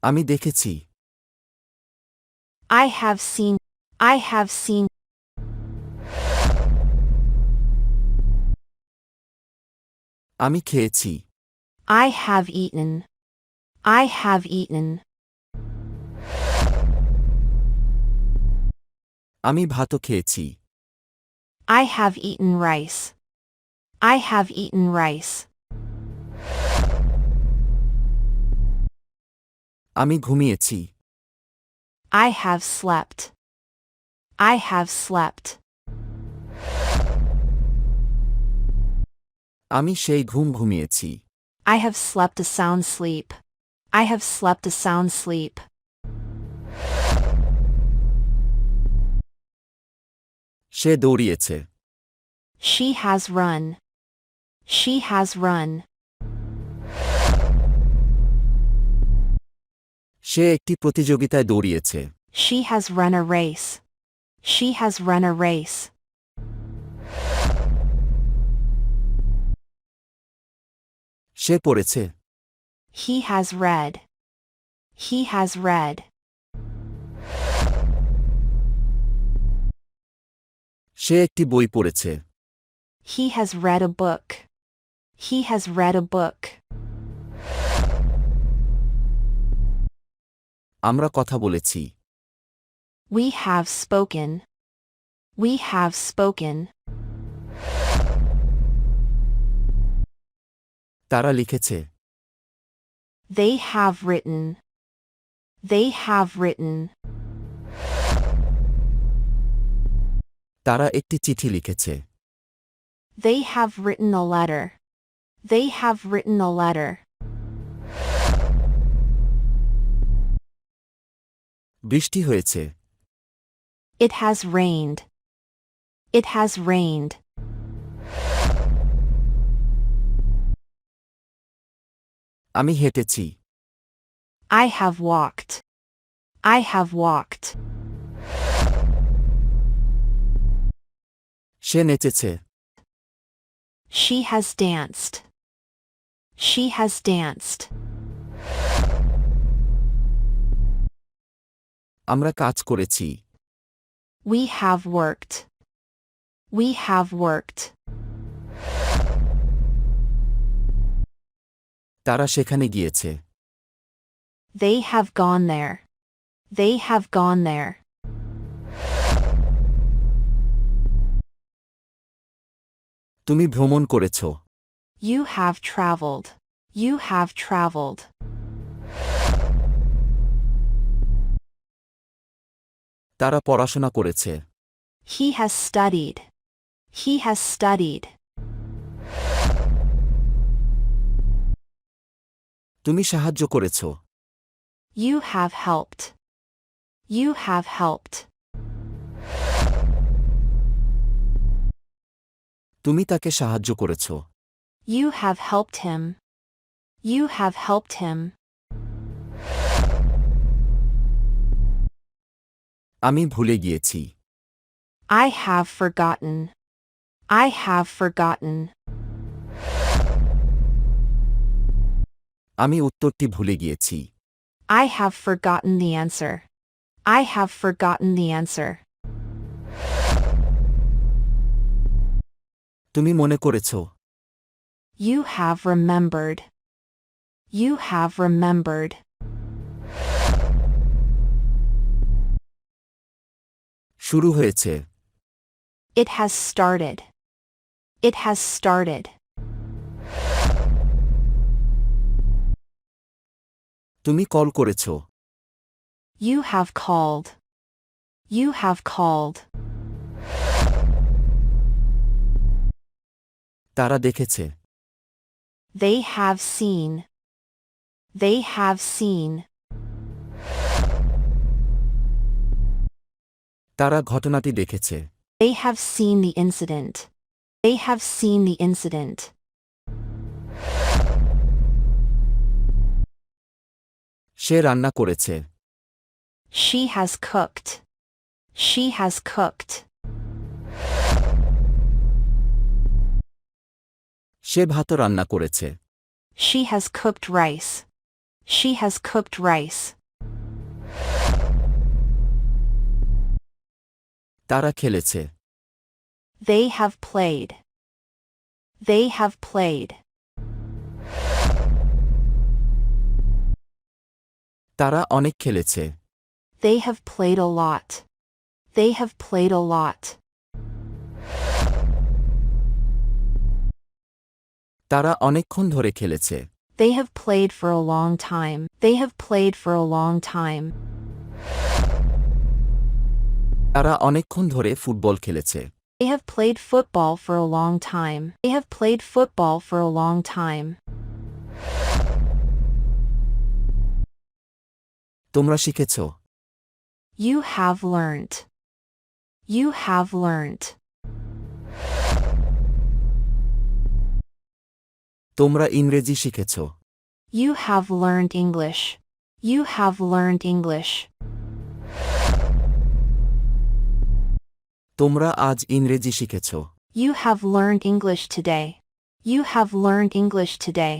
আমি দেখেছি। I have seen. I have seen. আমি খেয়েছি। I have eaten. I have eaten. আমি ভাতও খেয়েছি। I have eaten rice. I have eaten rice. আমি ঘুমিয়েছি। I have slept. I have slept. আমি সেই ঘুম ঘুমিয়েছি। I have slept a sound sleep. I have slept a sound sleep. Say দৌড়িয়েছে। She has run. She has run. সে একটি প্রতিযোগিতায় দৌড়িয়েছে। She has run a race. She has run a race. সে পড়েছে। He has read. He has read. সে একটি বই পড়েছে। He has read a book. He has read a book. আমরা কথা বলেছি। We have spoken. We have spoken. তারা লিখেছে। They have written. They have written. তারা একটি চিঠি লিখেছে। They have written a letter. They have written a letter. বৃষ্টি হয়েছে। It has rained. It has rained. আমি হেঁটেছি। I have walked. I have walked. Say নেচেছে। She has danced. She has danced. আমরা কাজ করেছি। We have worked. We have worked. তারা সেখানে গিয়েছে। They have gone there. They have gone there. তুমি ভ্রমণ করেছ। You have traveled. You have traveled. তারা পড়াশোনা করেছে। He has studied. He has studied. তুমি সাহায্য করেছ। You have helped. You have helped. তুমি তাকে সাহায্য করেছ। You have helped him. You have helped him. আমি ভুলে গিয়েছি। I have forgotten. I have forgotten. আমি উত্তরটি ভুলে গিয়েছি। I have forgotten the answer. I have forgotten the answer. তুমি মনে করেছ। You have remembered. You have remembered. শুরু হয়েছে। It has started. It has started. তুমি কল করেছ। You have called. You have called. তারা দেখেছে। They have seen. They have seen. তারা ঘটনাটি দেখেছে। They have seen the incident. They have seen the incident. সে রান্না করেছে। She has cooked. She has cooked. সে ভাতও রান্না করেছে। She has cooked rice. She has cooked rice. তারা খেলেছে। They have played. They have played. তারা অনেক খেলেছে। They have played a lot. They have played a lot. তারা অনেকক্ষণ ধরে খেলেছে। They have played for a long time. They have played for a long time. তারা অনেকক্ষণ ধরে ফুটবল খেলেছে। They have played football for a long time. They have played football for a long time. তোমরা শিখেছ। You have learned. You have learned. তোমরা ইংরেজি শিখেছ। You have learned English. You have learned English. তোমরা আজ ইংরেজি শিখেছ। You have learned English today. You have learned English today.